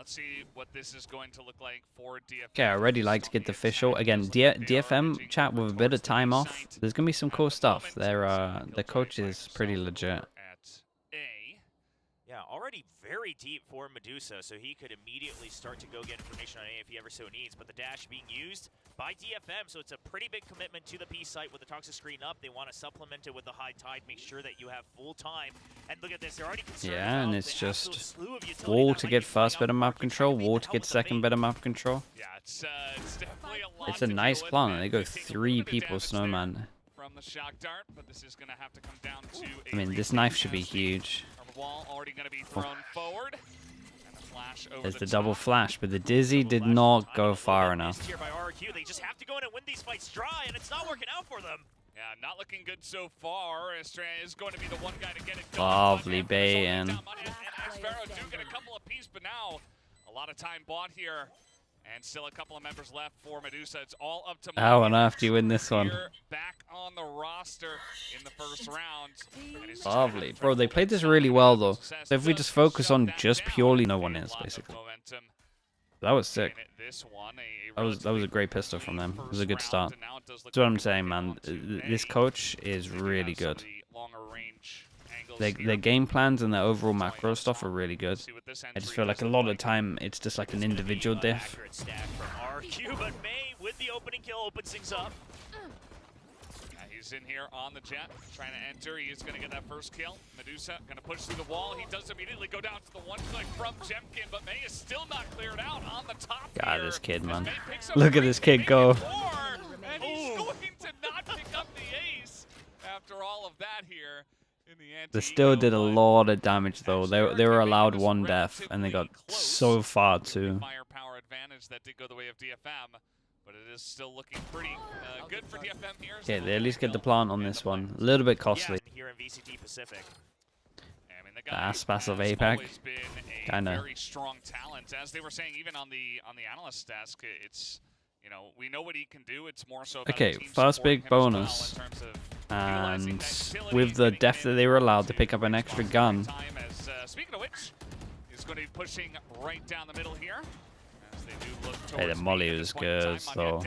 let's see what this is going to look like for DFM. Okay, I already like to get the official. Again, DFM chat with a bit of time off. There's gonna be some cool stuff. Their coach is pretty legit. Yeah, already very deep for Medusa, so he could immediately start to go get information on A if he ever so needs. But the dash being used by DFM, so it's a pretty big commitment to the P site with the toxic screen up. They want to supplement it with the high tide, make sure that you have full time. And look at this, they're already concerned. Yeah, and it's just wall to get first bit of map control, wall to get second bit of map control. Yeah, it's definitely a lot. It's a nice plan. They go 3 people snowman. From the shock dart, but this is going to have to come down to I mean, this knife should be huge. Wall already going to be thrown forward. And the flash over There's the double flash, but the Dizzy did not go far enough. Here by rrq, they just have to go in and win these fights dry, and it's not working out for them. Yeah, not looking good so far. Estrella is going to be the one guy to get it going. Lovely bait and Sparrow do get a couple apiece, but now a lot of time bought here. And still a couple of members left for Medusa. It's all up to how on earth do you win this one? Back on the roster in the first round. Lovely. Bro, they played this really well, though. So if we just focus on just purely no one is, basically. That was sick. That was a great pistol from them. It was a good start. That's what I'm saying, man. This coach is really good. Their game plans and their overall macro stuff are really good. I just feel like a lot of time it's just like an individual diff. But May with the opening kill opens things up. He's in here on the jet, trying to enter. He is going to get that first kill. Medusa going to push through the wall. He does immediately go down to the one click from Jemkin, but May is still not cleared out on the top. God, this kid, man. Look at this kid go. And he's going to not pick up the ace after all of that here. They still did a lot of damage, though. They were allowed 1 death, and they got so far, too. Firepower advantage that did go the way of DFM, but it is still looking pretty good for DFM here. Okay, they at least get the plant on this one. A little bit costly. Here in VCT Pacific. The Aspas of APAC. Kind of. Very strong talent, as they were saying, even on the analyst desk. It's, you know, we know what he can do. It's more so about okay, first big bonus. And with the death that they were allowed to pick up an extra gun. Speaking of which, he's going to be pushing right down the middle here. Hey, the molly was good, so.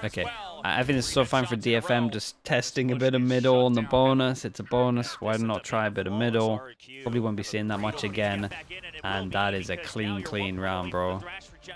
Okay, I think it's so fine for DFM just testing a bit of middle on the bonus. It's a bonus. Why not try a bit of middle? Probably won't be seeing that much again. And that is a clean round, bro.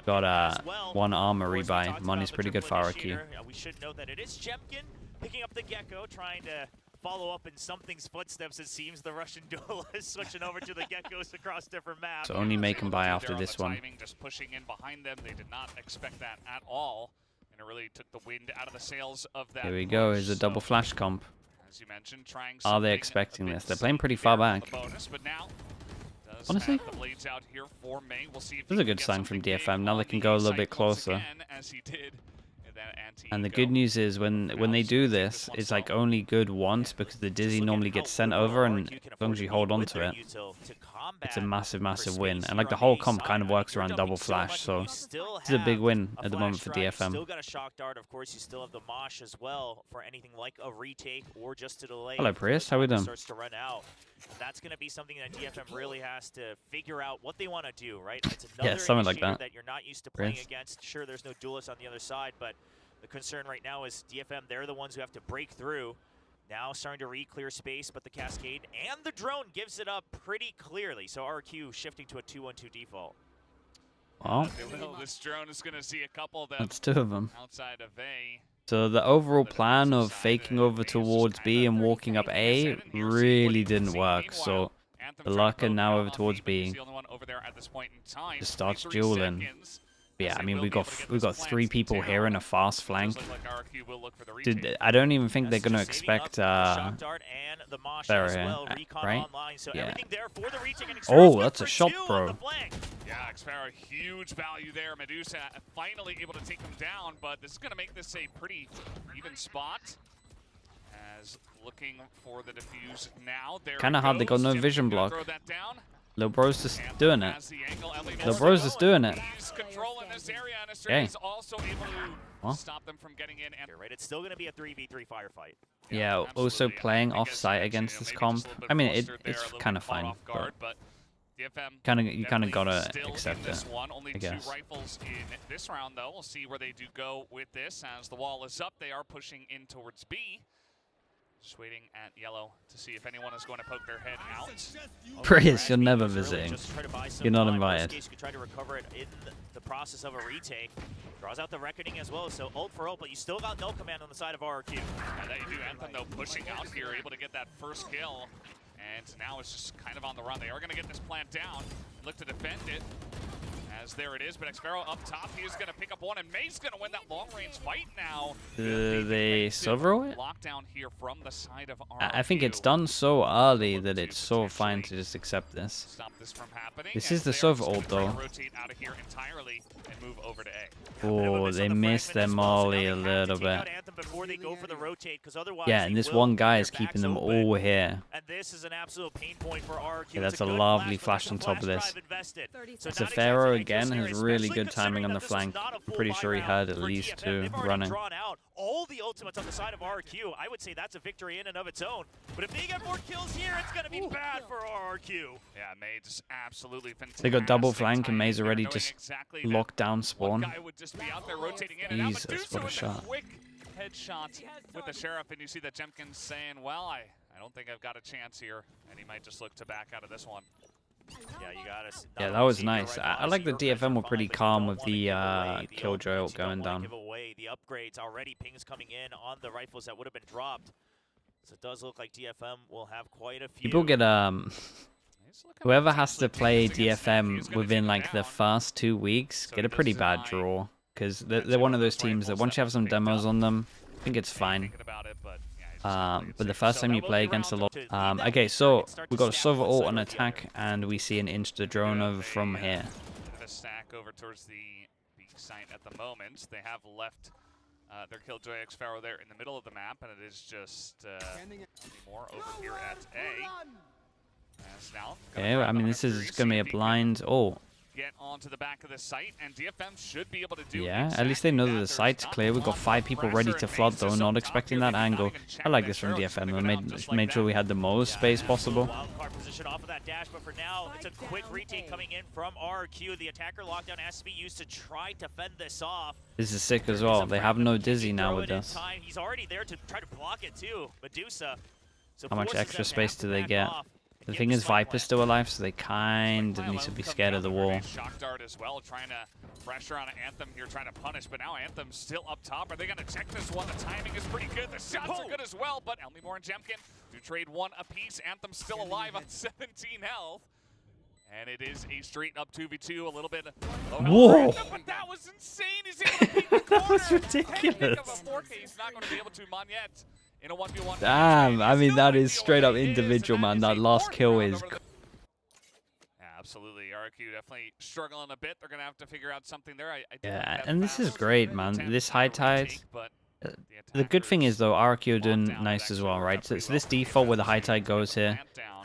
Got 1 armor rebuy. Money's pretty good for rrq. We should note that it is Jemkin picking up the Gecko, trying to follow up in something's footsteps. It seems the Russian duelist switching over to the Geckos across different maps. So only make him buy after this one. Just pushing in behind them. They did not expect that at all, and it really took the wind out of the sails of that. Here we go. Here's a double flash comp. As you mentioned, trying. Are they expecting this? They're playing pretty far back. Honestly, this is a good sign from DFM. Now they can go a little bit closer. And the good news is when they do this, it's like only good once because the Dizzy normally gets sent over, and as long as you hold on to it, it's a massive win. And like the whole comp kind of works around double flash, so this is a big win at the moment for DFM. Still got a shock dart, of course. You still have the mosh as well for anything like a retake or just to delay. Hello, Prius. How we doing? Starts to run out. That's going to be something that DFM really has to figure out what they want to do, right? It's another something like that. You're not used to playing against. Sure, there's no duelist on the other side, but the concern right now is DFM, they're the ones who have to break through. Now starting to re-clear space, but the Cascade and the drone gives it up pretty clearly. So rrq shifting to a 2-1-2 default. Well, this drone is going to see a couple of them. That's 2 of them. Outside of A. So the overall plan of faking over towards B and walking up A really didn't work. So the luck and now over towards B just starts dueling. Yeah, I mean we got 3 people here in a fast flank. Dude, I don't even think they're gonna expect Barrow here, right? Yeah. Oh, that's a shot, bro. Yeah, Sparrow, huge value there. Medusa finally able to take him down, but this is gonna make this a pretty even spot. As looking for the defuse now. Kind of hard. They got no vision block. Lil Bro's just doing it. Lil Bro's just doing it. Okay. Well. Stop them from getting in. It's still going to be a 3v3 firefight. Yeah, also playing off-site against this comp. I mean, it's kind of fine. But DFM you kind of gotta still accept in this it. one. Only I two guess. rifles in this round, though. We'll see where they do go with this. As the wall is up, they are pushing in towards B. Just waiting at yellow to see if anyone is going to poke their head out. Prius, you're never visiting. You're not invited. You could try to recover it in the process of a retake. Draws out the reckoning as well, so ult for ult, but you still got no command on the side of rrq. Yeah, that you do. Anthem, though, pushing out here, able to get that first kill. And now it's just kind of on the run. They are going to get this plant down, look to defend it. As there it is, but Xfero up top, he is going to pick up one, and May's going to win that long-range fight now. They silver it? Lockdown here from the side of I think it's done so early that it's so fine to just accept this. Stop this from happening. This is the silver ult though. Rotate out of here entirely and move over to A. Oh, they missed their molly a little bit. Yeah, and this one guy is keeping them all here. And this is an absolute pain point for rrq. Yeah, that's a lovely flash on top of this. So Pharaoh again has really good timing on the flank. I'm pretty sure he had at least two running. All the ultimates on the side of rrq. I would say that's a victory in and of its own. But if they get more kills here, it's going to be bad for rrq. Yeah, May just absolutely fantastic. They got double flank and May's already just exactly locked down spawn. Guy would just be out there rotating in and out. Jesus, what a shot. Quick headshot with the Sheriff, and you see that Jemkin's saying, well, I don't think I've got a chance here. And he might just look to back out of this one. Yeah, you got us. Yeah, that was nice. I like the DFM were pretty calm with the Killjoy ult going down. Give away the upgrades already. Pings coming in on the rifles that would have been dropped. So it does look like DFM will have quite a few. People get whoever has to play DFM within like the first 2 weeks get a pretty bad draw, because they're one of those teams that once you have some demos on them, I think it's fine. But the first time you play against a lot. Okay, so we got a silver ult on attack, and we see an insta drone over from here. The stack over towards the B site at the moment. They have left their Killjoy Xfero there in the middle of the map, and it is just more over here at A. Okay, I mean this is gonna be a blind. Oh. Get onto the back of the site, and DFM should be able to do at least they know that the site's clear. We've got 5 people ready to flood though, not expecting that angle. I like this from DFM. They made sure we had the most space possible. Position off of that dash, but for now, it's a quick retake coming in from rrq. The attacker lockdown has to be used to try to fend this off. This is sick as well. They have no dizzy now with this. He's already there to try to block it too. Medusa. How much extra space do they get? The thing is, Viper's still alive, so they kind of need to be scared of the wall. Shock dart as well, trying to pressure on Anthem here, trying to punish, but now Anthem's still up top. Are they going to check this one? The timing is pretty good. The shots are good as well, but Elmimore and Jemkin do trade one apiece. Anthem's still alive on 17 health. And it is a straight up 2v2, a little bit. Whoa! But that was insane. He's able to beat the corner. That was ridiculous. He's not going to be able to Monyet. In a 1v1 damn, I mean that is straight up individual, man. That last kill is. Yeah, absolutely. rrq definitely struggling a bit. They're gonna have to figure out something there. Yeah, and this is great, man. This high tide. The good thing is though, rrq are doing nice as well, right? So this default where the high tide goes here,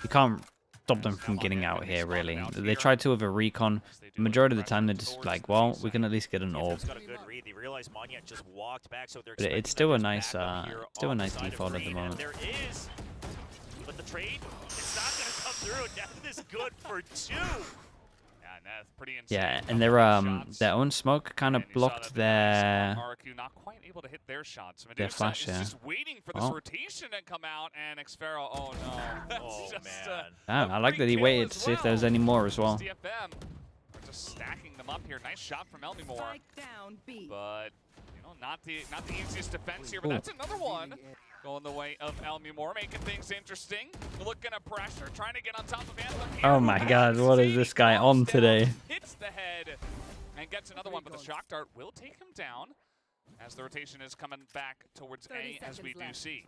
you can't stop them from getting out here. Really, they tried to with a recon. The majority of the time they're just like, well, we can at least get an orb. But it's still a nice, default at the moment. There is, but the trade, it's not going to come through. Death is good for 2. Yeah, and their own smoke kind of blocked their not quite able to hit their shots. Their flash, yeah. Just waiting for this rotation to come out, and Xfero, oh no. Oh man. Damn, I like that he waited to see if there was any more as well. DFM are just stacking them up here. Nice shot from Elmimore. But you know, not the easiest defense here, but that's another one. Going the way of Elmimore, making things interesting. Looking at pressure, trying to get on top of Anthem here. Oh my god, what is this guy on today? Hits the head and gets another one, but the shock dart will take him down as the rotation is coming back towards A, as we do see.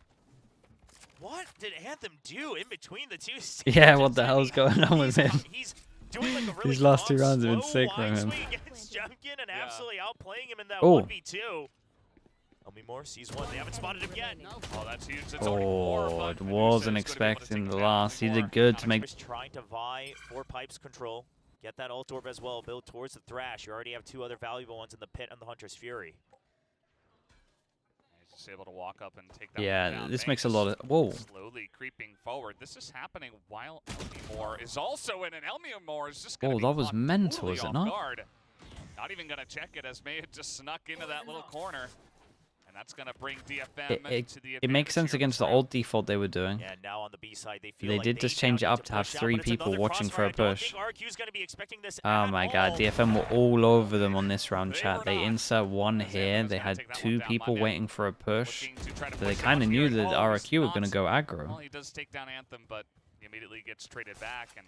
What did Anthem do in between the two stages? Yeah, what the hell's going on with him? He's doing like a really These last 2 rounds have been sick from him. Jemkin and absolutely outplaying him in that 1v2. Elmimore sees one. They haven't spotted him yet. Oh, that's huge. That's it wasn't expecting the last. He did good to make. Trying to vie for Pipes control. Get that ult orb as well. Build towards the Thrash. You already have 2 other valuable ones in the pit and the Hunter's Fury. Just able to walk up and take that one Yeah, down. this May makes a just lot of... Whoa. slowly creeping forward. This is happening while Elmiemore is also in, and Elmiemore is just going to Oh, be that was caught mental, totally is it off not? guard. Not even going to check it as May had just snuck into that little corner. And that's going to bring DFM to the It makes sense against the old default they were doing. Yeah, now on the B side, they feel They like did just change it now up need to have push out, 3 but it's people another watching for a crossfire. I don't push. think RRQ's gonna be expecting this Oh at my god, all. DFM were all over them on this round, They chat. were They not. insert one As here. Anthem They is gonna had take that 2 one down. people London waiting for a push. looking to try to So they push kind off of here, knew and that oh, he's RRQ were not- going to go Well, aggro. he does take down Anthem, but he immediately gets traded back. And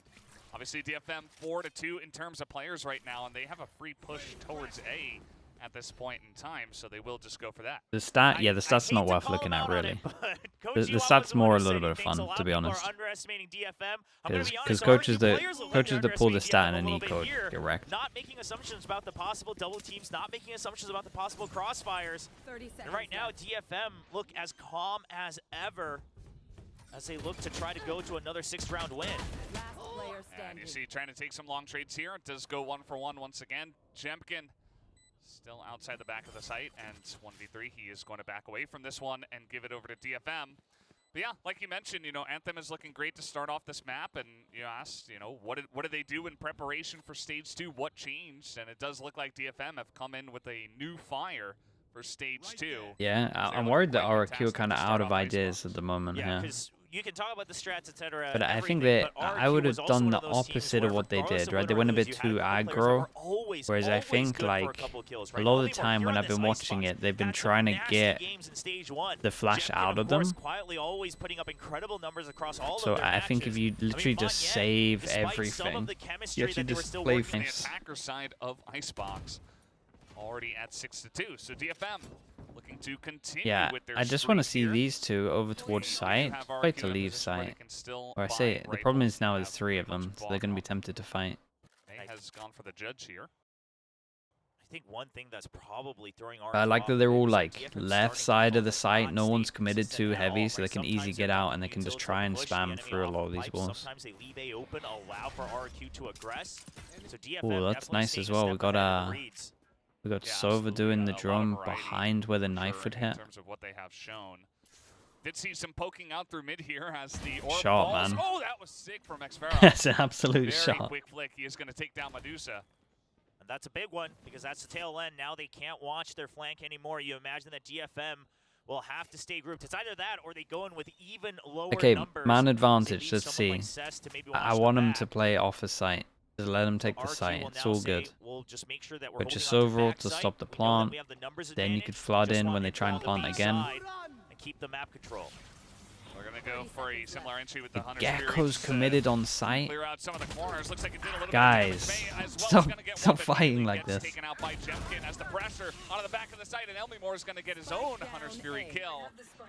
obviously DFM 4-2 in terms of players right now, and they have a free push towards A at this point in time, so they will just go for that. The stat, yeah, the I stat's hate not to worth call looking him at, out on really. it, but Coach The Yuan was stat's the one more who a little said bit he of thinks fun, a lot to of be people honest. are underestimating DFM. I'm gonna be Because honest, coaches RRQ that players look like they're coaches that pull the underestimating stat DFM in a an little bit E-code here. get wrecked. Not making assumptions about the possible double teams, not making assumptions about the possible crossfires. 30 seconds And right now, left. DFM look as calm as ever as they look to try to go to another 6th round win. Last player And standing. you see trying to take some long trades here. It does go 1-for-1 once again. Jemkin still outside the back of the site, and 1v3. He is going to back away from this one and give it over to DFM. But yeah, like you mentioned, you know, Anthem is looking great to start off this map, and you asked, you know, what did they do in preparation for stage 2? What changed? And it does look like DFM have come in with a new fire for stage 2. Yeah, I'm worried that RRQ are kind of out of ideas at the moment. Yeah, Yeah. because you can talk about the strats, etc. But I think everything, that but I RRQ would was have also done one the of those teams opposite of where what they regardless did, of right? win They or went a lose, bit you had too a couple players that aggro. were always Whereas I think, good for a like, couple kills, a right? lot of the Elmiemore time here when on I've been this watching icebox it, they've been had some trying to nasty get games in stage 1. the flash Jemkin, out of course, them. quietly always putting up incredible numbers across all So of their I think if matches. you literally just Montaigne, save despite some of everything, the you chemistry actually that they were just still play working The things. attacker side of Icebox already at 6-2. So DFM looking to continue Yeah, with their I just want to streak see here. these two over towards You site. have Try RRQ to in a leave position where they site. can still Or I buy say it, the rifles problem is and now have there's 3 of pretty them, much so they're going to be block tempted to fight. May has gone for the judge here. I think one thing that's probably throwing RRQ But I like off that a they're bit all is like DFM left starting side to of the focus site. on No one's staying committed too consistent at heavy, all, so they right? can easy Sometimes get they're out and they can utility just try and push the spam enemy through a off lot of the these pipe. walls. Sometimes they leave A open, allow for RRQ to aggress. So DFM Ooh, that's definitely nice staying as a well. step We got ahead of the reads. we got Yeah, Sova absolutely. doing the A lot of drum variety behind where the for knife sure would in hit. terms of what they have shown. Did see some poking out through mid here as the orb Shot, falls. man. Oh, that was sick from Xfero. That's an absolute Very shot. quick flick. He is going to take down Medusa. And that's a big one because that's the tail end. Now they can't watch their flank anymore. You imagine that DFM will have to stay grouped. It's either that or they go in with even lower Okay, numbers. man They advantage. leave Let's someone see. like Cess to maybe I watch want the him back. to play off a site. Just let him take the RRQ site. will It's now all say, good. We'll just make sure that we're But holding just onto overall back to site. stop the We know that plant, we have the numbers then you advantage. could flood Just in want when they info try and on the plant B again. side and keep the map control. We're going to go for a similar entry with the Hunter's Gecko's Fury. committed on site. Clear out some of the corners. Looks like it did a little Guys, bit of damage. May as well is stop- gonna get stop one, but fighting immediately like gets this. Taken out by Jemkin as the pressure onto the back of the site, and Elmiemore is going to get his own Hunter's Fury kill.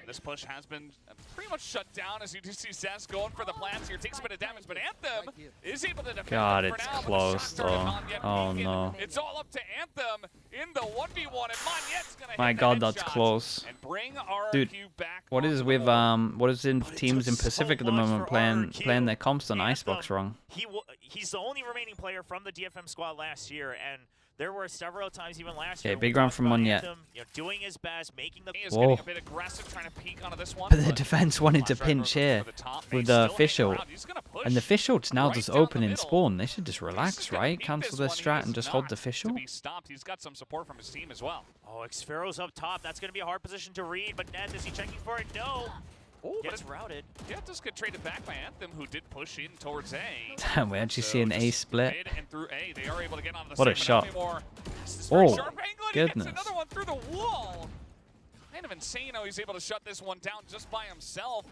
This push has been pretty much shut down as you do see Cess going for the plants here. Takes a bit of damage, but Anthem is able to defend God, it for it's now, but the close, shots are though. not yet Oh, peaking. no. It's all up to Anthem in the 1v1, and Monyette's going to My hit the God, that's headshot close. and bring RRQ Dude, back what onto is the with board. what is in But it teams in took so Pacific at the much moment for playing RRQ. their comps on Anthem, Icebox wrong? He's the only remaining player from the DFM squad last year, and there were several times even last Okay, year. big we round talked from about Monyet. Anthem, doing his best, making the. He is Whoa. getting a bit aggressive, trying to peek onto this one. But the defense wanted to Flash pinch driver here over the top. May with the still fish hang ult. around. He's gonna push And the fish ult's now right just down the open in middle. spawn. They should just Reese is relax, gonna right? peek Cancel this their one. He strat is and just hold not the fish to ult. be stopped. He's got some support from his team as well. Oh, Xfero's up top. That's going to be a hard position to read. But Ned, is he checking for it? No. Oh, but Gets routed. yeah, it does get traded back by Anthem, who did push in towards A. Damn, we actually see an So A just split. mid and through A, they are able to get onto the What a site, shot. but Elmiemore, this is very Oh, sharp angle, and he goodness. gets another one through the wall. Kind of insane how he's able to shut this one down just by himself.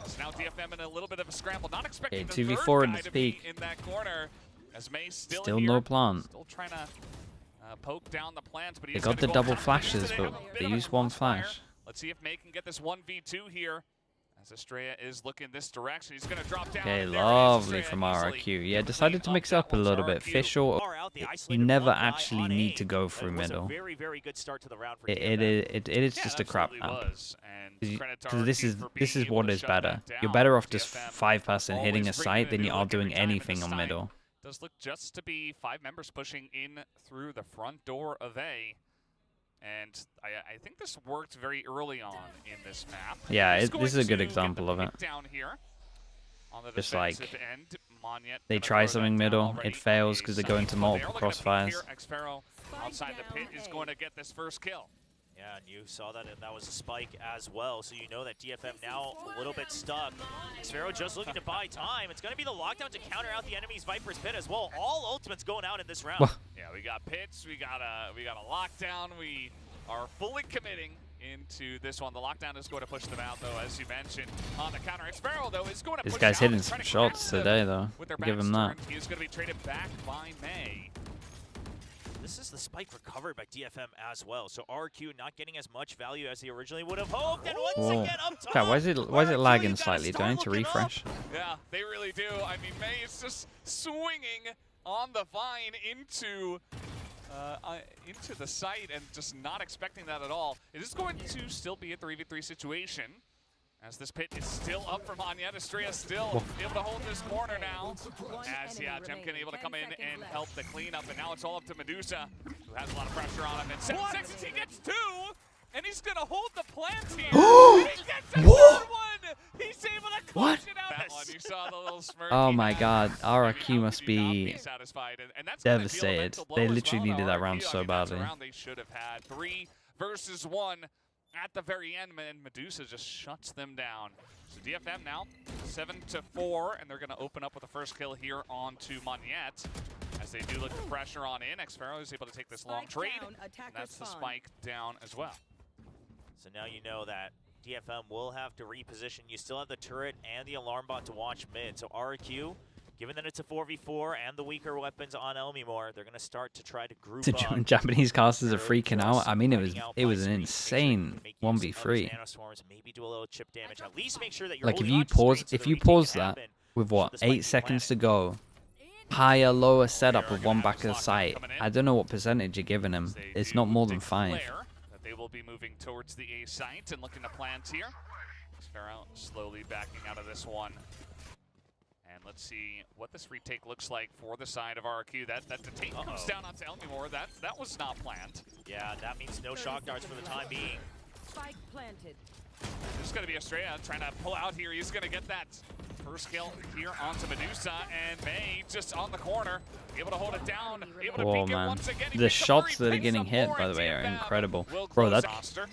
So now DFM in a little bit of a scramble, not expecting Okay, the 2v4 third in guy its to be peak. in that corner. As May still Still here, no plant. still trying to poke down the plants, but They he's got gonna the go double after flashes, this. They but have a bit they of a used one crossfire. flash. Let's see if May can get this 1v2 here. As Estrella is looking this direction, he's going to drop down. Okay, and there he is, lovely Estrella from easily RRQ. Yeah, able to decided clean to up mix that up a one. little bit. RRQ Fish ult, Far out, they you isolated never one guy actually on need A, to go but through it was middle. a very, very good start to the round for It DFM. is Yeah, just it a crap absolutely map. was. And credit to Because this RRQ is for this being is able what to is shut better. that You're down. better off just DFM 5-passing hitting a always bringing site it than in you a are good doing time in the anything on side. middle. Does look just to be 5 members pushing in through the front door of A. And I think this worked very early on in this map. Yeah, He's this is a good going to example get of the it. pick down here on the Just like, defensive end. Monyet they gonna try throw something that down middle, already it on fails the because they side. go into But multiple they're looking to peek crossfires. here. Xfero outside the pit is going to get this first kill. Yeah, and you saw that, and that was a spike as well. So you know that DFM now a little bit stuck. Xfero just looking to buy time. It's going to be the lockdown to counter out the enemy's Viper's pit as well. All ultimates going out in this round. Yeah, we got pits, we got a lockdown. We are fully committing into this one. The lockdown is going to push them out, though, as you mentioned. On the counter, Xfero, though, is going to This push guy's out hitting and some try to shots grab them today, though. with their Give him that. backs turned. He is going to be traded back by May. This is the spike recovered by DFM as well. So rrq not getting as much value as he originally would have hoped. And once Whoa. again up top. God, why is it rrq, lagging you gotta slightly? Do I start need to looking up. refresh? Yeah, they really do. I mean, May is just swinging on the vine into the site and just not expecting that at all. It is going to still be a 3v3 situation, as this pit is still up for Monyet. Estrella still able to hold this corner now. As, yeah, Jemkin able to come in and help the cleanup, and now it's all up to Medusa, who has a lot of pressure on him. And 7 seconds, he gets 2, and he's going to hold the plant here. And he gets a third one! He's able to clutch it out. That one, you saw the little smirk. Oh my god, rrq must be satisfied, and that's devastated. They literally needed that round rrq, so badly. They should have had 3 versus 1 at the very end, and Medusa just shuts them down. So DFM now 7-4, and they're going to open up with the first kill here onto Monyet. As they do look to pressure on in, Xfero is able to take this long trade, and that's the spike down as well. So now you know that DFM will have to reposition. You still have the turret and the alarm bot to watch mid. So rrq, given that it's a 4v4 and the weaker weapons on Elmimore, they're going to start to try to group The up. Japanese casters are freaking out. I mean, it was an Make sure you insane make use of 1v3. nanoswarms, maybe do a little chip damage. At least make sure that you're Like if holding you on to pause, screen so if the you retake pause can that happen with should what the spike 8 be seconds to planted. go, higher lower setup of one back of the site. I don't know what percentage you're giving him. It's not more than 5. That they will be moving towards the A site and looking to plant here. Xfero slowly backing out of this one. And let's see what this retake looks like for the side of rrq. That the take comes down onto Elmimore. That was not planned. Yeah, that means no shock darts for the time being. Spike planted. There's going to be Estrella trying to pull out here. He's going to get that first kill here onto Medusa, and May just on the corner, able to hold it down, able to Oh peek it man, once again. He the picks up shots three, that are picks getting up hit, four, by the way, are DFM incredible. will Bro, close that. roster.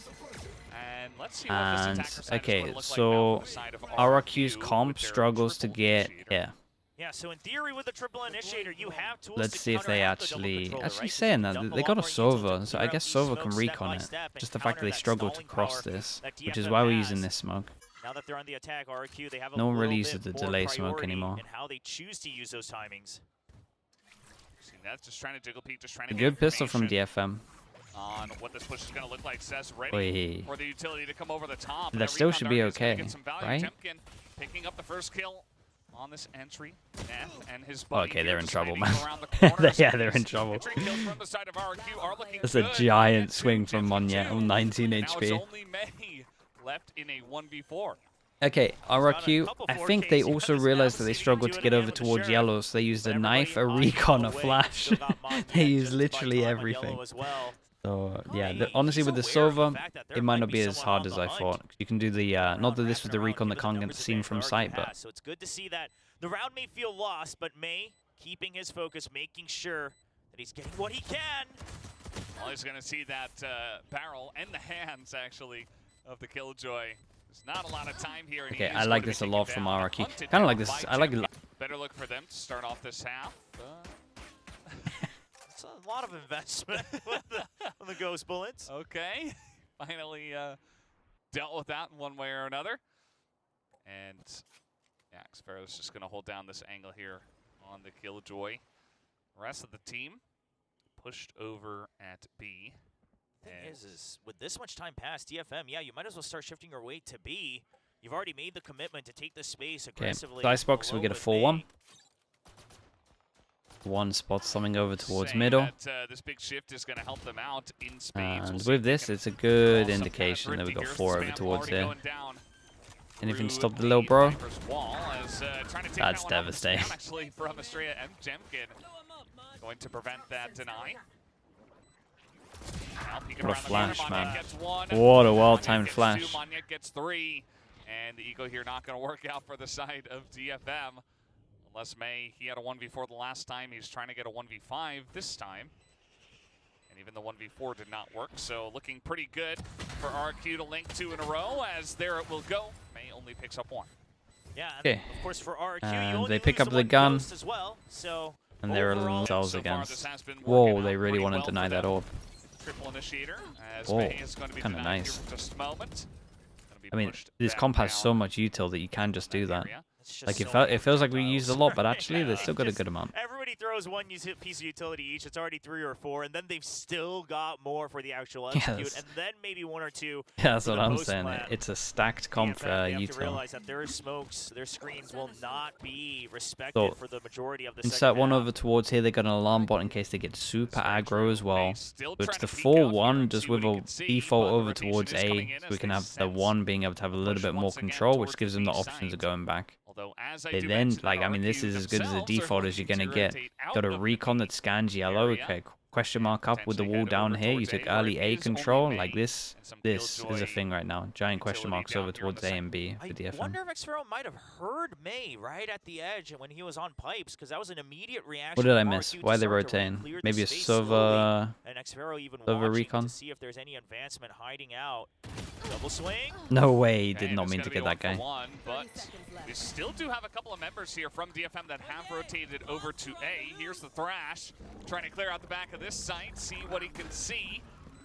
And let's see what this And attacker side is okay, gonna look so like now on the side of rrq's rrq comp with their struggles to triple get initiator. here. Yeah, so in theory with the triple initiator, you have tools Let's to see if they counteract the double actually controller, right? 'Cause saying you that dump they got a lot more util to Sova, so I clear out guess these Sova smokes can step recon by it. step and Just the fact that counter they that struggle to stalling cross power this, that which is DFM why we're has. using this smoke. Now that they're on the attack, rrq, they have a No one little really bit uses the more delay smoke priority anymore. in how they choose to use those timings. See, that's just trying to jiggle peek, just trying A to good get pistol from information DFM. on what this push is going to look like. Says ready Oi. for the utility to come over the top. That That still recon should be dart is gonna okay, get some value. right? Jemkin picking up the first kill on this entry. And his buddy Okay, here they're in just trouble, hiding man. around the corner. Yeah, So they're in these trouble. entry kills from the side of rrq are looking That's a good. giant Monyet swing two, from Jemkin Monyet two. on 19 Now it's HP. only May left in a 1v4. Okay, rrq, I think they also realized that they struggled to get over towards yellow, so they used a knife, a recon, a flash. They used literally everything. So yeah, honestly with the Sova, it might not be as hard as I thought. You can do the, not that this was the recon that can't get seen from sight, but... So it's good to see that the round may feel lost, but May keeping his focus, making sure that he's getting what he can. Well, he's going to see that barrel and the hands, actually, of the Killjoy. There's not a lot of time here. And Okay, he I is like going this to a be lot taken from down, rrq. hunted Kind of like down this, by I like it. Jemkin. Better look for them to start off this half. It's a lot of investment on the ghost bullets. Okay, finally dealt with that in one way or another. And yeah, Xfero's just going to hold down this angle here on the Killjoy. The rest of the team pushed over at B. Thing is with this much time past, DFM, yeah, you might as well start shifting your weight to B. You've already made the commitment to take the space aggressively. Okay, Icebox, we get a 4-1. One spots something over towards middle. That, this big shift is going to help them out in spades. And We'll with this, it's a good indication that we got 4 over Spam towards already there. going down Anything through stop the little bro? Viper's wall as, trying to take That's that one off the devastating. spam, actually, from Estrella and Jemkin. Going to prevent that deny. What a flash, man. What a well-timed flash. Monyet gets 3. And the eco here not going to work out for the side of DFM. Unless May, he had a 1v4 the last time. He's trying to get a 1v5 this time. And even the 1v4 did not work. So looking pretty good for rrq to link 2 in a row, as there it will go. May only picks up 1. Yeah, and Okay. of course for rrq, And you only they pick lose up the the one gun. ghost as well. So And they're overall, themselves so far, this against. has been Whoa, working they out really pretty want to well deny for that them. orb. Triple initiator, as Oh, May is going to be kinda denied nice. here for just a moment. Gonna be I mean, pushed this back comp has down so much util that you can just do that. area. it's just Like, so many it feels like we projectiles. used a lot, but actually, Yeah. they still got a Just good amount. Everybody throws one piece of utility each. It's already 3 or 4, and then they've still got more for the actual execute, Yes. and then maybe 1 or 2. Yeah, that's for what the I'm post saying. plan. It's a stacked comp for DFM, they have to util. realize that their smokes, their screens will not be respected So, for the majority of the Insert second one half. over towards here. They got an alarm bot in case they get super Very aggro true. as well. May still So it's trying the to peek out here 4-1 and just see with what he a can see, default but the over rotation towards is coming A. in So as we can they have the sense 1 being able to have a little push bit more once again control, which towards gives the them the B options of site. going back. Although, as I They do then, mention, like, I mean, this rrq is as good as a themselves are default as you're looking going to to get. rotate out Got a of the recon B that scans yellow. area Okay, question mark up with the potentially wall head down over here. You towards took A, where early it A is only control. May Like this and some is a Killjoy thing right now. Giant question utility marks down over here on towards the A side. and B for I DFM. wonder if xFaro might have heard May right at the edge when he was on pipes, because that was an immediate reaction. What did I from miss? rrq to Why are they start to rotating? clear the Maybe a space slowly, Sova and xFaro even Sova watching recon? to see if there's any advancement hiding out. Double swing. No way, he Okay, did and not it's mean gonna to be get that 1 guy. for 1, but we still do have a couple of members here from DFM that have rotated over to A. Here's the Thrash, trying to clear out the back of this site, see what he can see.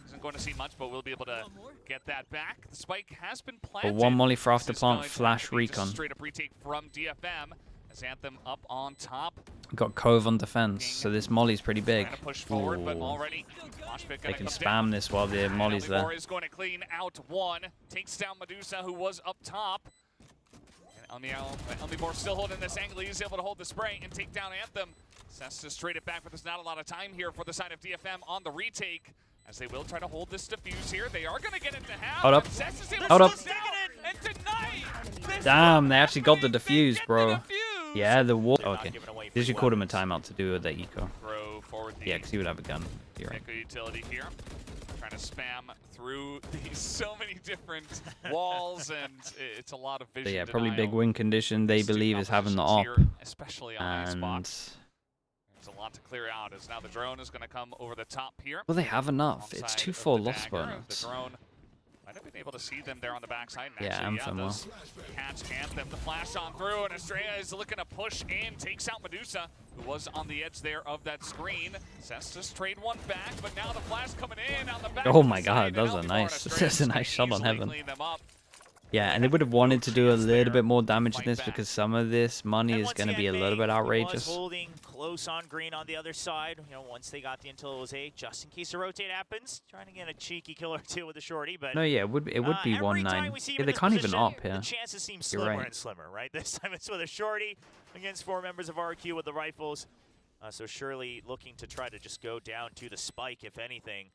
Isn't going to see much, but we'll be able to get that back. The spike has been planted. But 1 molly for after This is plant, going to flash have to be just a recon. straight up retake from DFM as Anthem up on top. Got Cove on defense, so this molly's pretty big. Trying to push forward, but Ooh. already Mosh Pit They gonna can come spam down. this while the molly's And there. Elmibor is going to clean out 1. Takes down Medusa, who was up top. And Elmibor still holding this angle. He's able to hold the spray and take down Anthem. Cess to straight it back, but there's not a lot of time here for the side of DFM on the retake, as they will try to hold this defuse here. They are going to get it to half. Hold up. Cess is able Hold to up. slow down and deny this Damn, one. they actually got the They defuse, get bro. the defuse. Yeah, the wall. They're not Okay. giving away This free should call him a weapons. timeout to do with the eco. Throw forward the Yeah, because he would have a gun. You're right. eco utility here. Trying to spam through these so many different walls, and it's a lot of vision So yeah, probably denial. big win condition they These two believe is having the op. compositions here, especially on And Icebox. There's a lot to clear out, as now the drone is going to come over the top here. will they have enough? It's alongside 2-4 of the loss dagger. bonus. The drone might have been able to see them there on the backside. And Yeah, actually, Anthem will. does catch Anthem. The flash on through, and Estrella is looking to push in, takes out Medusa, who was on the edge there of that screen. Cess just trade 1 back, but now the flash coming in on the back. Oh of my the God, side, that was and a Elmibor nice- and Estrella that's a nice just shot on easily heaven. clean them up. Yeah, and they would have wanted to do a Chance little there. bit more damage in Fight this back. because some of this money And is once going to be a again, little bit May, he was outrageous. holding close on green on the other side. You know, once they got the intel, it was A, just in case a rotate happens. Trying to get a cheeky kill or 2 with the shorty, but No, yeah, it would be every time 1-9. we see him Yeah, in they this can't even position, op here. The chances seem You're slimmer right. and slimmer, right? This time it's with a shorty against 4 members of rrq with the rifles. So surely looking to try to just go down to the spike, if anything.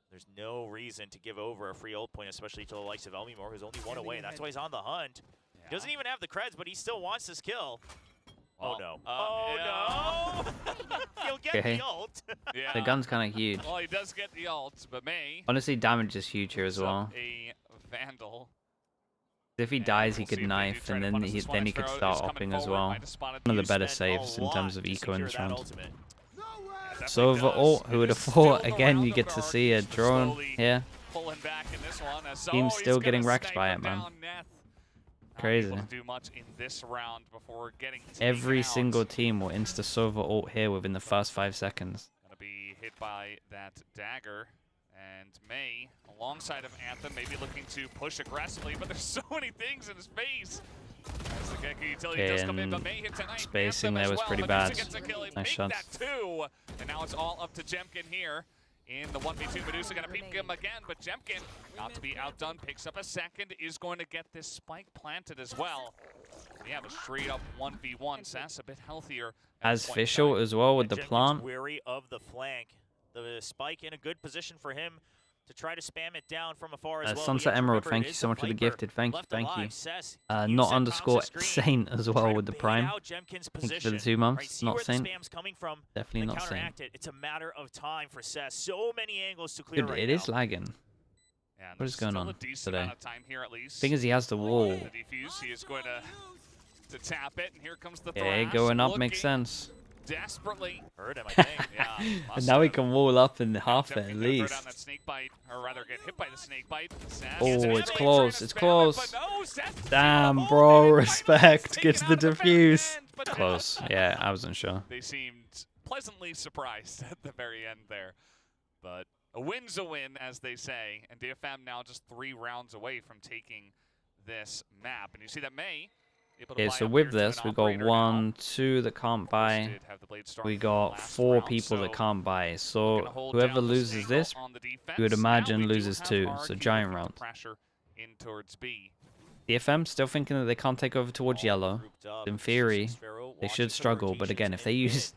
There's no reason to give over a free ult point, especially to the likes of Elmibor, who's only 1 away. That's why he's on the hunt. He doesn't even have the creds, but he still wants this kill. Well, Oh no. yeah. no! He'll get Okay. the ult. Yeah. The gun's kind of huge. Well, he does get the ult, but May Honestly, damage is huge here as picks up well. a Vandal. If he And dies, he we'll see could if they do knife, try and to then punish this one. he could Xfero start is coming opping as forward, well. might have spotted One of the you. better Spent a saves in terms lot of to eco in secure this that round. ultimate. Definitely Sova does. ult, who would It have is thought? still Again, around you of get the to see a Arcus drone slowly here. Pulling back in this one. As Team's he's still gonna getting wrecked by snipe it, man. down Neth. Not Crazy. able to do much in this round before getting Every taken out. single team will insta Sova ult here within the first 5 seconds. Gonna be hit by that dagger. And May, alongside of Anthem, maybe looking to push aggressively, but there's so many things in his face. As the Gecko utility does come in, but May hit tonight. Spacing Anthem there as was well. pretty Medusa bad. gets a kill. He Nice makes shots. that 2. And now it's all up to Jemkin here. In the 1v2, Medusa gonna peek him again, but Jemkin, not to be outdone, picks up a second, is going to get this spike planted as well. We have a straight up 1v1. Sass a bit healthier. at As this point in Fischl time. as well with the Jemkin's plant. weary of the flank. The spike in a good position for him. to try to spam it down from afar as well. Sunset Emerald, thank you so much for the gifted. Thank you. Not underscore Saint as well with the Prime. Thank you for the 2 months. Not Saint. Definitely not Saint. It's a matter of time for Cess. So many angles to clear. Dude, right it now. is lagging. Yeah, What is going on today? Here at least. Thing is, he has the wall. The defuse, he is going to tap it, and here comes the Yeah, thrash, going up makes sense. Desperately. Heard him, I think. Yeah, And now he can wall up in half it at least. Down that snake bite, or rather get hit by the snake bite. Oh, it's close. It's close. Damn, bro. Respect. Get to the defuse. Close. Yeah, I wasn't sure. They seemed pleasantly surprised at the very end there. But a win's a win, as they say. And DFM now just 3 rounds away from taking this map. And you see that May... Yeah, so with this, we got 1, 2 that can't buy. We got 4 people that can't buy. So whoever loses this, you would imagine loses 2. So giant round. DFM still thinking that they can't take over towards yellow. In theory, they should struggle. But again, if they use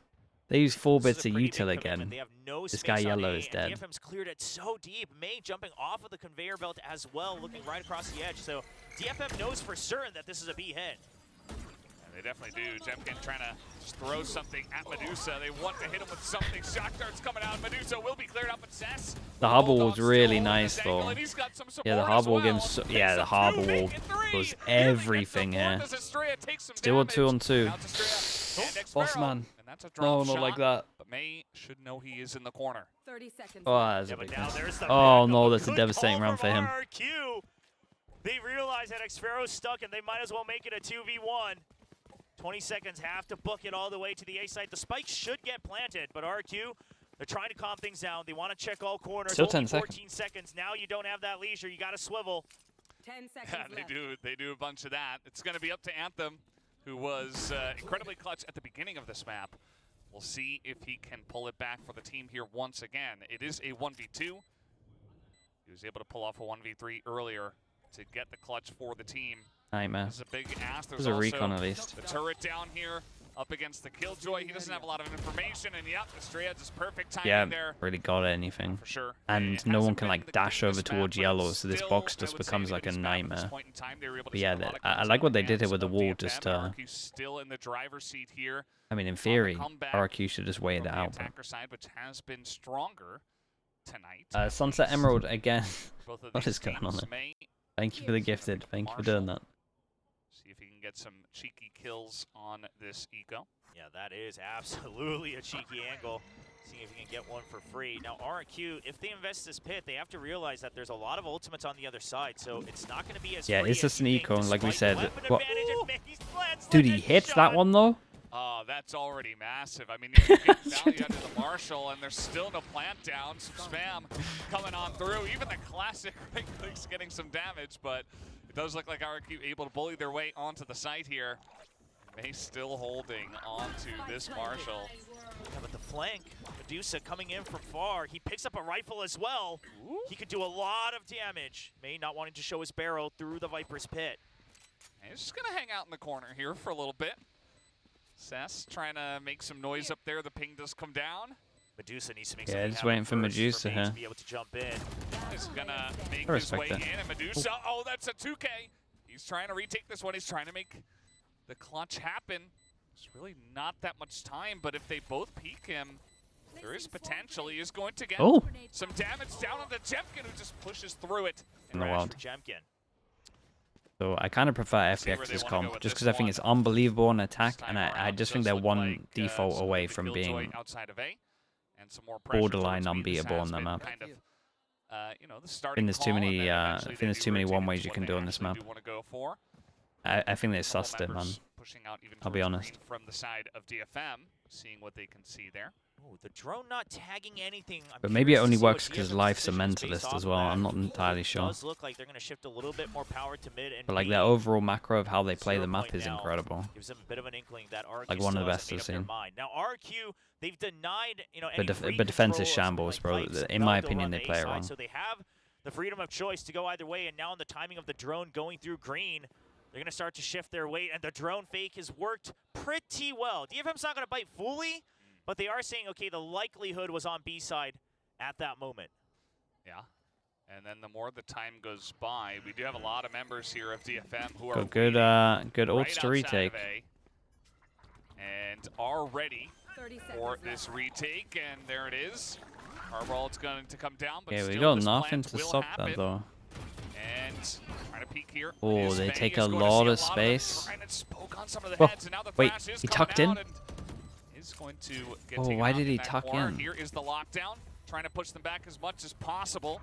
4 bits of util again, this guy yellow is dead. DFM's cleared it so deep. May jumping off of the conveyor belt as well, looking right across the edge. So DFM knows for certain that this is a B hit. They definitely do. Jemkin trying to just throw something at Medusa. They want to hit him with something. Shock darts coming out. Medusa will be cleared up, but Cess. The harbor wall was really nice, though. Yeah, the harbor wall game. Yeah, the harbor wall was everything here. Still a 2-on-2. Boss man. No, not like that. But May should know he is in the corner. 30 seconds. Oh, that's a big miss. Oh no, that's a devastating round for him. They realize that Xfero's stuck and they might as well make it a 2v1. 20 seconds, have to book it all the way to the A site. The spike should get planted, but rrq, they're trying to calm things down. They want to check all corners. Still only 10 14 seconds. Now you don't have that leisure. You got to swivel. 10 seconds Yeah, they do a bunch of that. It's going to be up to Anthem, who was incredibly clutch at the beginning of this map. We'll see if he can pull it back for the team here once again. It is a 1v2. He was able to pull off a 1v3 earlier to get the clutch for the team. Nightmare. This is a big ask. There's a recon at least. The turret down here up against the Killjoy. He doesn't have a lot of information, and yep, Estrella just perfect timing there. Really got anything. For sure. And no one can like dash over towards yellow, so this box just becomes like a nightmare. But yeah, I like what they did here with the wall. Just still in the driver's seat here. I mean, in theory, rrq should just wait it out. Attacker side, which has been stronger tonight. Sunset Emerald again. What is going on there? Thank you for the gifted. Thank you for doing that. See if he can get some cheeky kills on this eco. Yeah, that is absolutely a cheeky angle. Seeing if he can get one for free. Now, rrq, if they invest this pit, they have to realize that there's a lot of ultimates on the other side, so it's not going to be as yeah, free it's a as sneak on, like we said. What? Dude, he hits that one though. Oh, that's already massive. I mean, you get value under the Marshall, and there's still no plant down. Some spam coming on through. Even the classic right clicks getting some damage, but it does look like rrq able to bully their way onto the site here. May still holding onto this Marshall. Yeah, but the flank, Medusa coming in from far. He picks up a rifle as well. Ooh. He could do a lot of damage. May not wanting to show his barrel through the Viper's pit. And he's just going to hang out in the corner here for a little bit. Cess trying to make some noise up there. The ping does come down. Medusa needs to make something just waiting for Medusa here. To be able to jump in. He's gonna make his way in, and Medusa, oh, that's a 2K. He's trying to retake this one. He's trying to make the clutch happen. There's really not that much time, but if they both peek him, there is potential. He is going to get some damage down on the Jemkin, who just pushes through it. In the wild. Jemkin. So I kind of prefer FPX's comp, just because I think it's unbelievable on attack, and I just think they're one default away from being borderline unbeatable on the map. I think there's too many one ways you can do on this map. I think they sussed it, man. I'll be honest. From the side of DFM, seeing what they can see there. Ooh, the drone not tagging anything. But maybe it only works because Life's a mentalist as well. I'm not entirely sure. It does look like they're going to shift a little bit more power to mid and but like their overall macro of how they play the map is incredible. Gives them a bit of an inkling that rrq like one of the best I've seen. Now rrq, they've denied, but defense is shambles, bro. In my opinion, they play it wrong. So they have the freedom of choice to go either way, and now in the timing of the drone going through green, they're going to start to shift their weight, and the drone fake has worked pretty well. DFM's not going to bite fully, but they are saying, okay, the likelihood was on B side at that moment. Yeah. And then the more the time goes by, we do have a lot of members here of DFM who are Got good, good right ults to retake. And are ready for this retake, and there it is. Harbalt's going to come down, but Yeah, we still got this nothing plant to will stop happen. that though. And trying to peek here. Oh, they May take is a going to lot see of space. trying to poke on some of the Whoa, heads, and now the wait, Thrash is he coming tucked in? out and is going to get Oh, taken why out did he that tuck corner. in? Here is the lockdown, trying to push them back as much as possible.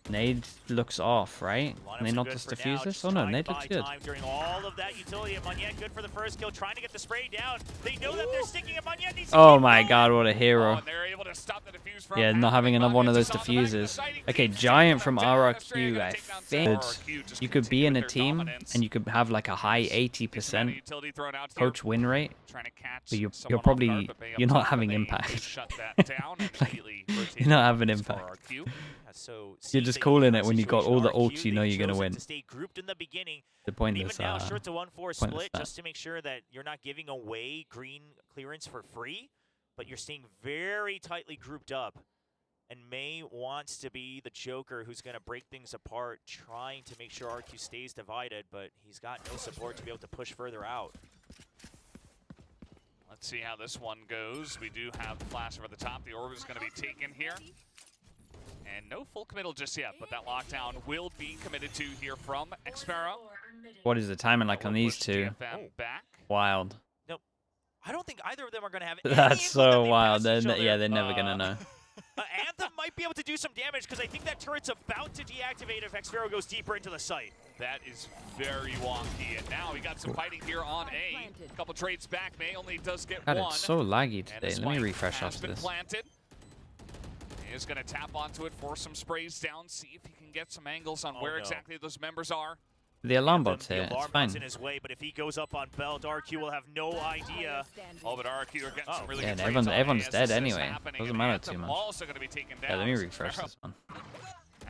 Nade looks off, right? Can they Lineups are not good just for defuse now, this? just Oh no, trying Nade to looks buy good. time during all of that utility. And Magnet good for the first kill, trying to get the spray down. They know that they're sticking at Magnet. Needs to Oh keep my going. god, what a Oh, hero. and they're able to stop the defuse from Yeah, not having happening. another one of those Magnet's on the back of the diffusers. side. He Okay, keeps Giant taking from them down. rrq, Gonna I take down think rrq, just you could be continue in with a their team dominance. and you could have like a high Decent amount of 80% utility thrown out here. coach win rate, Trying to catch but you're someone off probably guard, but May up you're not top, having and they impact. shut that down and immediately rotate You're not the having offense for impact. rrq. So You're just seeing calling the it when you got situation, all the RRQ, ults you know they've you're gonna chosen win. to stay grouped in the beginning, The and pointless, even now, sure, it's a 1-4 pointless split that. just to make sure that you're not giving away green clearance for free, but you're staying very tightly grouped up. And May wants to be the Joker who's going to break things apart, trying to make sure RQ stays divided, but he's got no support to be able to push further out. Let's see how this one goes. We do have the flash over the top. The orb is going to be taken here. And no full committal just yet, but that lockdown will be committed to here from Xpero. What is the timing like on these Push two? DFM back. Wild. Nope. I don't think either of them are going to have any That's info that so they wild. pass each other. Yeah, they're never gonna know. Anthem might be able to do some damage because I think that turret's about to deactivate if Xpero goes deeper into the site. That is very wonky. And now we got some fighting here on A. A couple trades back. May only does get God, one. it's so laggy And today. the Let me spike refresh has after been this. planted. He is going to tap onto it, force some sprays down, see if he can get some angles on where exactly those members are. The alarm Anthem, bot's here. The alarm It's fine. bot's in his way, but if he goes up on Belt, RQ will have no idea. Oh, but RRQ are getting some really Yeah, good and trades on everyone's A as dead this is anyway. happening, Doesn't and matter Anthem too much. also going to be taken down. Yeah, let me as refresh Xpero, this one.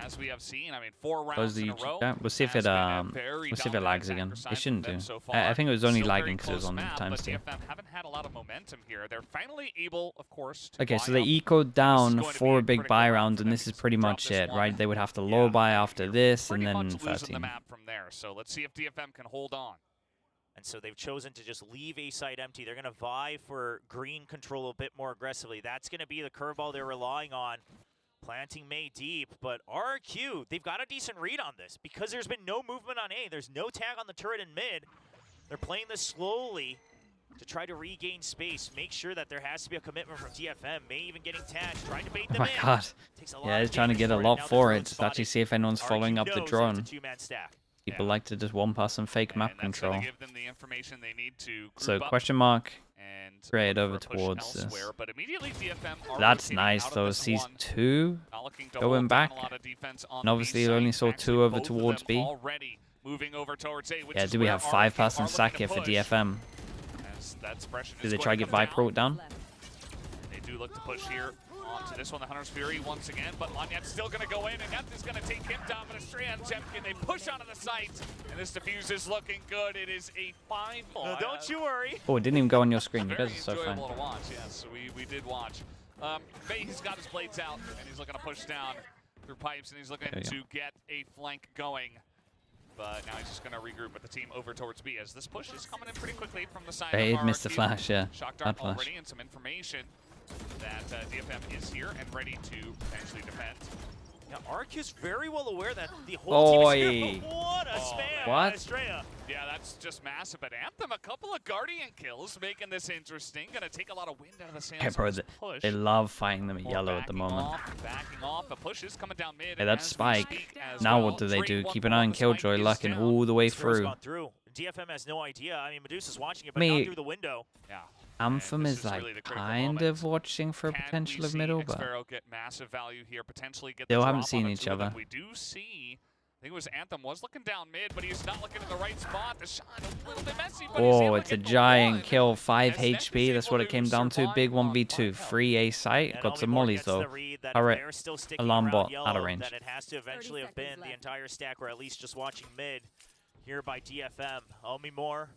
As we have seen, I mean, 4 Close rounds the in a YouTube row. chat. We'll see if has it been a very we'll see if it dominant lags attacker again. side It shouldn't from them do. so far. I think it was only Still lagging very because it was close on map, times but 2. DFM haven't had a lot of momentum here. They're finally able, of course, to Okay, buy so they up. ecoed down going to be for a a big critical buy round round, for and them this is because pretty if they drop much this it, one, right? They would have to low buy after this, pretty and much then losing the 13. map from there. So let's see if DFM can hold on. And so they've chosen to just leave A site empty. They're going to vie for green control a bit more aggressively. That's going to be the curveball they're relying on. Planting May deep, but RRQ, they've got a decent read on this because there's been no movement on A. There's no tag on the turret in mid. They're playing this slowly to try to regain space, make sure that there has to be a commitment from DFM. May even getting tagged, trying to bait them Oh my in. god. Takes a lot Yeah, of he's trying to damage get a for it. lot Now the for drone it. To spotted. actually see if anyone's following RRQ up the knows drone. it's a two-man stack. People Yeah. like to just one-person fake map And that's gonna control. give them the information they need to So group up question mark. and Great, look over for a push towards this. elsewhere. But immediately DFM are That's rotating nice out of though. this Sees one. 2. Not looking to going hold down back. a lot of defense on And obviously B you only site. saw Actually, 2 over both of towards them B. already moving over towards A, which Yeah, is do we where have RRQ 5-person are sack looking here for push. DFM? As that suppression Do is they going try to get come Viper down? They do look to push here onto this one, the Hunter's Fury once again, but Lanyet's still going to go in, and Neth is going to take him down, but Estrella and Jemkin, they push onto the site, and this defuse is looking good. It is a 5. Don't you worry. Oh, it didn't even go on your screen. You Very guys are so fine. enjoyable to watch, yes, we did watch. May, he's got his blades out, and he's looking to push down through pipes, and he's looking There you to get a flank going. But now he's just going to regroup with the team over towards B, as this push is coming in pretty quickly from the side They of missed the RRQ. flash, yeah. Shock Bad dart flash. already, and some information that DFM is here and ready to potentially defend. Yeah, RQ's very well aware that the whole team is here. Oi. What a spam What? on Estrella. Yeah, that's just massive. But Anthem, a couple of Guardian kills, making this interesting. Going to take a lot of wind out of the sails. Okay, bro, of this push. they love fighting them at More yellow at the backing moment. Backing off. The push is coming down mid. Hey, and that's as we Spike. speak as Now well, what do they do? trade Keep one an eye more. on The spike Killjoy is lucking down. all the way Sparrow's through. gone through. DFM has no idea. I mean, Medusa's watching it, but Me- not through the window. Yeah. Anthem this is is like really the critical kind moment. of watching for Can potential we of see middle, but Xpero get massive value here, potentially get They the haven't drop seen on the each two of them. other. We do see, I think it was Anthem was looking down mid, but he's not looking in the right spot. The shot a little bit messy, but he's oh, able it's to a get the giant one. kill, 5 As Neth is HP. That's able what it came down to. survive Big on 1v2, 5 health. free A site. And Got some Omimore mollies gets though. the read that if Alright, they're still sticking alarm around bot yellow, out of range. That it has to eventually have been the entire stack, or at least just watching mid here by DFM. Omimore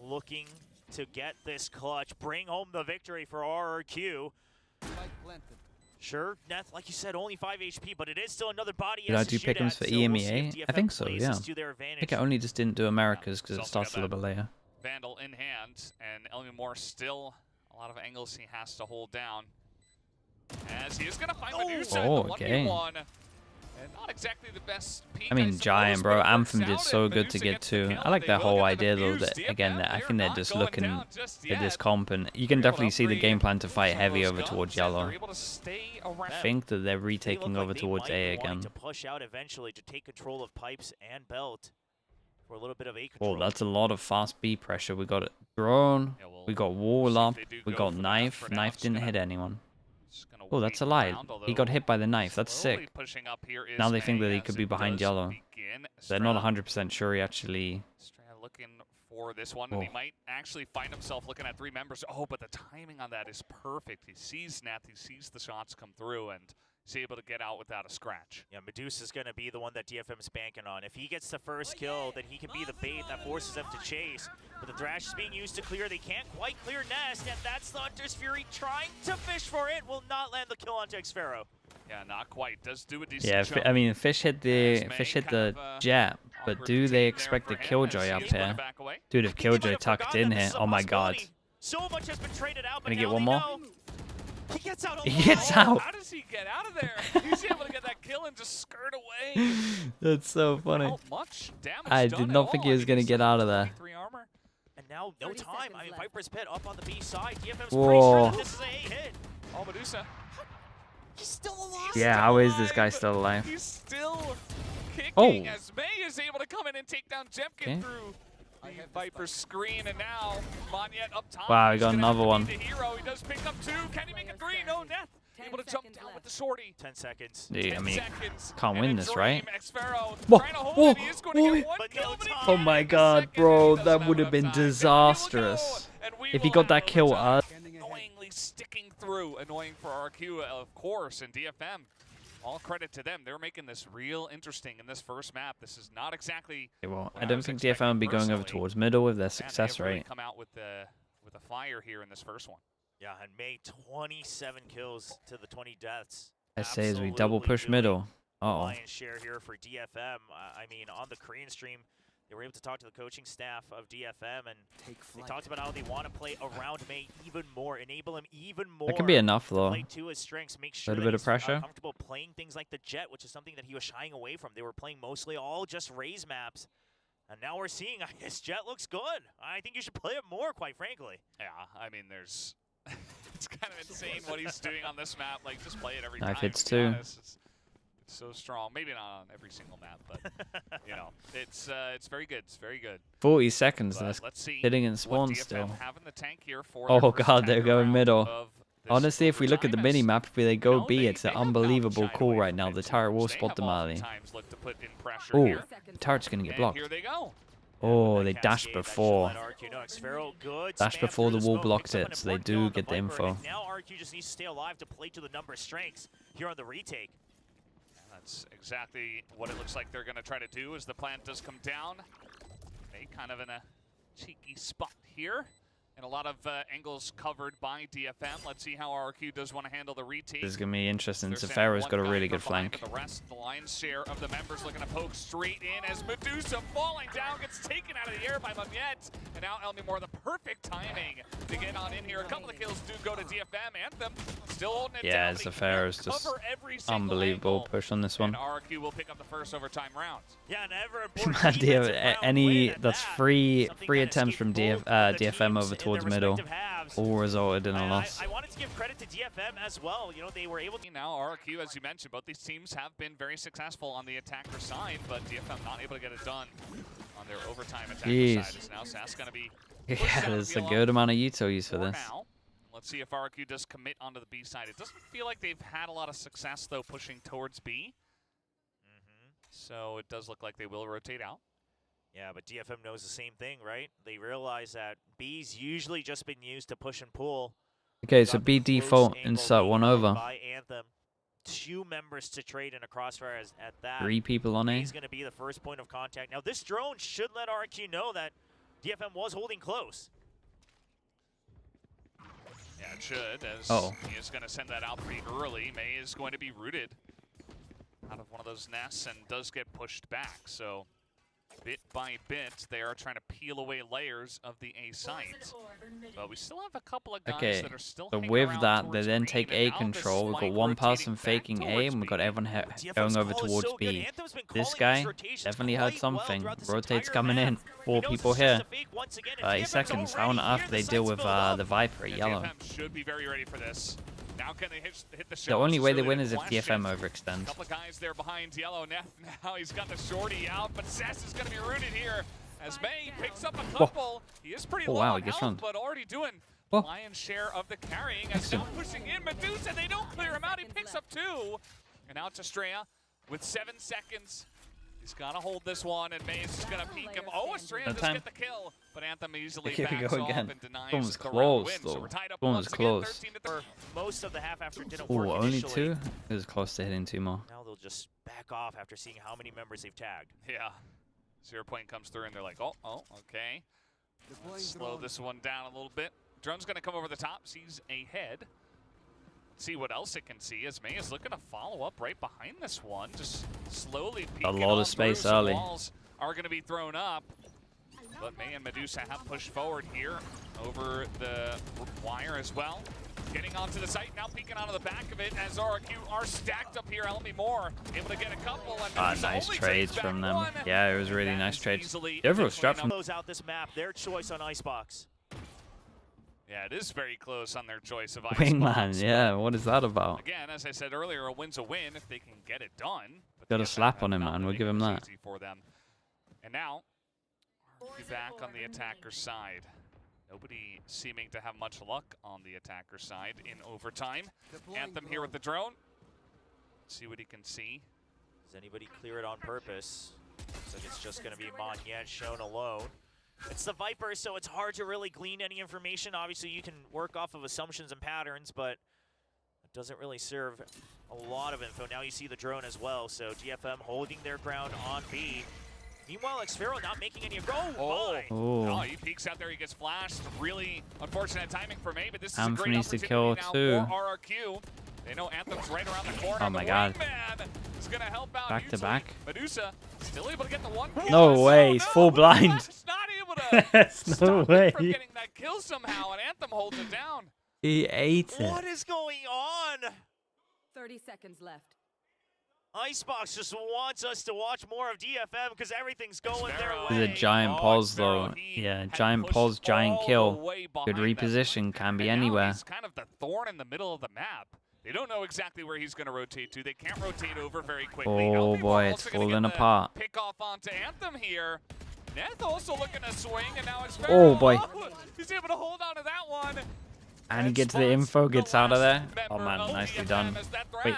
looking to get this clutch, bring home the victory for RRQ. Sure, Neth, like you said, only 5 HP, but it is still another body. Did I do pick'ems for EMEA? I think so, yeah. I think I only just didn't do Americas because it starts a little bit later. Vandal in hand, and Elmi Moore still a lot of angles he has to hold down. As he is going to find Medusa in the 1v1. And not exactly the best peak, I mean, Giant, bro. Anthem did so good Medusa to get gets the to. kill. I like They that will whole get the idea, though, Muse. that, again, I think they're not just going looking down just at this yet. comp, and you can They're able definitely to see the upgrade game plan to fight some of heavy those over guns, towards and yellow. they're able to stay around. I think that they're They look retaking over like they towards might A be wanting again. to push out eventually to take control of pipes and belt for a little bit of A control. Oh, that's a lot of fast B pressure. We got drone, Yeah, we got see wall if up, they do we go got for that. knife. For now, Knife it's didn't gonna- hit anyone. just gonna Oh, that's a wait lie. around, He got although hit by the knife. That's slowly sick. pushing up here is Now they think that May he as could be it behind does yellow. begin. They're not Estrella 100% sure he actually... looking for this one, and he Oh. might actually find himself looking at 3 members. Oh, but the timing on that is perfect. He sees Neth, he sees the shots come through, and he's able to get out without a scratch. Yeah, Medusa's going to be the one that DFM's banking on. If he gets the first kill, then he can be the bait that forces them to chase. But the Thrash is being used to clear. They can't quite clear Nest, and that's the Hunter's Fury trying to fish for it. Will not land the kill onto Xfero. Yeah, not quite. Does do a decent Yeah, job. I mean, Fish hit the As May kind of, jet, but offered do the they team expect there the for him Killjoy as up he's gonna here? back away. Dude, if I think they might Killjoy have tucked forgotten in that this here, is a oh my god. possibility. So much has been traded out, but Gonna now get one they more? know. He gets out. He gets alone. out. How does he get out of there? He's able to get that kill and just skirt away. That's so funny. Not much damage I done did at not think all. he was gonna he's get out of there. 23 armor. And now, no 30 time. I mean, seconds left. Viper's Pit up on the B side. DFM's pretty Whoa. sure that this is a hit. Oh, Medusa. He's still alive. Yeah, how is this guy still alive? He's still kicking Oh. as May is able to come in and take down Jemkin Okay. through the Viper's screen, and now Monyet up top. Wow, he He's got gonna another have to one. be the hero. He does pick up 2. Can he make a 3? No, Neth. 10 Able to jump seconds down left. with the shorty. 10 seconds. Yeah, I 10 mean, seconds. can't and win a this, dream. right? Xfero Whoa, trying to hold whoa, it. He is going to whoa. get one But kill, no but he time. Oh can't my make a god, second. bro, He doesn't that have would have enough been time. And we will disastrous. go, and we If he will got have that kill overtime. up. Annoyingly sticking through. Annoying for rrq, of course, and DFM. All credit to them. They're making this real interesting in this first map. This is not exactly. Well, what I don't was think expecting DFM will be going over personally. towards middle with their Man, success they have really rate. come out with a fire here in this first one. Yeah, and May 27 kills to the 20 deaths. I say as we double Absolutely push doing middle. the Uh-oh. lion's share here for DFM. I mean, on the Korean stream, they were able to talk to the coaching staff of DFM, and they talked about how they want to play around May even more, enable him even more. That could be enough, to though. play to his strengths, make sure Little that bit of he's, pressure. comfortable playing things like the Jet, which is something that he was shying away from. They were playing mostly all just raise maps, and now we're seeing his Jet looks good. I think you should play it more, quite frankly. Yeah, I mean, there's. It's kind of insane what he's doing on this map. Like, just play it every Knife time. hits to be too. honest. It's so strong. Maybe not on every single map, but you know, it's very good. It's very good. 40 seconds. But That's let's see hitting and what spawn DFM still. have in the tank here for Oh their first god, they're attacker going round middle. of this Honestly, if we look at the overtime as, mini-map, if they you go know, B, it's they an have not unbelievable shied call away right from now. it The too turret much. will They spot have the Mali. oftentimes looked to put in pressure Oh, here. the turret's gonna get And blocked. here they go. Oh, That they dashed cascade, that before. should let RQ know. Xfero, good Dashed spam before through the wall smoke, blocked picks up it, an so they important do kill on the get the Viper, and info. Now RQ just needs to stay alive to play to the number of strengths here on the retake. That's exactly what it looks like they're going to try to do as the plant does come down. They kind of in a cheeky spot here. And a lot of angles covered by DFM. Let's see how rrq does want to handle the retake. This is gonna be interesting. They're sending Safaro's one got a guy really from good behind, flank. but the rest, the lion's share of the members looking to poke straight in as Medusa falling down, gets taken out of the air by Monyet. And now Elmi Moore, the perfect timing to get on in here. A couple of kills do go to DFM. Anthem still holding it Yeah, down. but he Safaro's can't just cover every single unbelievable angle. push on this one. And rrq will pick up the first overtime round. Yeah, and ever important That's defensive round win any at that's that. free Something free that attempts escaped from both of the DFM teams over in towards their middle, respective halves. all resulted in a loss. I wanted to give credit to DFM as well. You know, they were able to. Now rrq, as you mentioned, both these teams have been very successful on the attacker side, but DFM not able to get it done on their overtime attacker Jeez. side. As now Sass going to be Yeah, pushed down there's the a field good amount of util use for for this. now. Let's see if rrq does commit onto the B side. It doesn't feel like they've had a lot of success, though, pushing towards B. So it does look like they will rotate out. Yeah, but DFM knows the same thing, right? They realize that B's usually just been used to push and pull. Okay, so Got B the close default, angle insert being one held over. by Anthem. 2 members to trade in a crossfire at that. 3 people on A. He's going to be the first point of contact. Now, this drone should let rrq know that DFM was holding close. Yeah, should, as he is going to send that out pretty early. May is going to be rooted out of one of those nests and does get pushed back. So bit by bit, they are trying to peel away layers of the A site. But we still have a couple of guys that are still so hanging with around that, they towards then green, take and A now the control. We've got spike one person rotating back faking A, towards and we've got B. everyone DFM's going over call is towards so good. B. Anthem's been This calling guy these rotations definitely heard quite well something. throughout this Rotate's entire coming map. in. He 4 knows people it's just here. a fake once again, and 30 DFM's seconds. How already on here. earth The they deal site's with filled up. the Viper at And yellow? DFM should be very ready for this. Now can they hit the shots? The only is way they really win the is if question. DFM overextends. Couple of guys there behind yellow. Now he's got the shorty out, but Cess is going to be rooted here as May picks up a couple. He is pretty low wow, on he gets health, run. but already doing lion's share of the carrying. As now pushing in Medusa, they don't clear him out. He picks up 2, and out to Estrella with 7 seconds. He's got to hold this one, and Maze is going to peek him. Oh, Estrella does get the kill, but Anthem easily Here we backs go off again. and denies One was the round close, win. So though. we're tied up One once was again, close. 13-13. Most of the half after didn't Oh, work only initially. 2? It was close to hitting 2 more. Now they'll just back off after seeing how many members they've tagged. Yeah. 0 point comes through, and they're like, oh, okay. Let's slow this one down a little bit. Drone's going to come over the top, sees a head. Let's see what else it can see, as May is looking to follow up right behind this one. Just slowly peeking lot of on space through. Some early. walls are going to be thrown up. But May and Medusa have pushed forward here over the wire as well. Getting onto the site, now peeking onto the back of it as rrq are stacked up here. Elmi Moore able to get a couple. And Nice only trades takes from back them. 1. Yeah, it was really That nice is trades. easily The overall declined strat from Close out this map, their choice on Icebox. Yeah, it is very close on their choice of Wingman. Icebox, Yeah, what is that about? again, as I said earlier, a win's a win if they can get it done. But Got a DFM slap have on him, not man. We'll really give him made it that. easy for them. And now, RrQ back on the attacker side. Nobody seeming to have much luck on the attacker side in overtime. Anthem here with the drone. Let's see what he can see. Does anybody clear it on purpose? Looks like it's just going to be Monyet shown alone. It's the Viper, so it's hard to really glean any information. Obviously, you can work off of assumptions and patterns, but it doesn't really serve a lot of info. Now you see the drone as well, so DFM holding their ground on B. Meanwhile, Xfero not making any. Oh, my! Oh, he peeks out there. He gets flashed. Really unfortunate timing for May, but this is a great needs to opportunity kill now too. for rrq. They know Anthem's right around the corner. Oh my God. Wingman is going to help out. Back to hugely. back. Medusa still able to get the one kill. No way, he's full blind. He's not able to There's no stop way. him from getting that kill somehow, and Anthem holds it down. He ate it. What is going on? 30 seconds left. Icebox just wants us to watch more of DFM because everything's going their Xfero. way. He's a giant pause Xfero, though. he Yeah, had giant pushed pause, giant all kill. the way Good behind them. reposition, can be And now anywhere. he's kind of the thorn in the middle of the map. They don't know exactly where he's going to rotate to. They can't rotate over very quickly. Oh Elmi boy, also it's gonna falling get the apart. Pick off onto Anthem here. Neth also looking to swing, and now it's Oh, boy. He's able to hold on to that one. And he gets the info, gets out of there. Oh man, nicely done. Wait,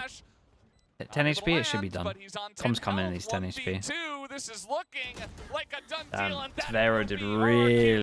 at 10 HP, it should be done. Tom's coming in, he's 10 HP. This is looking like a done Damn, deal, and that Xfero will did be really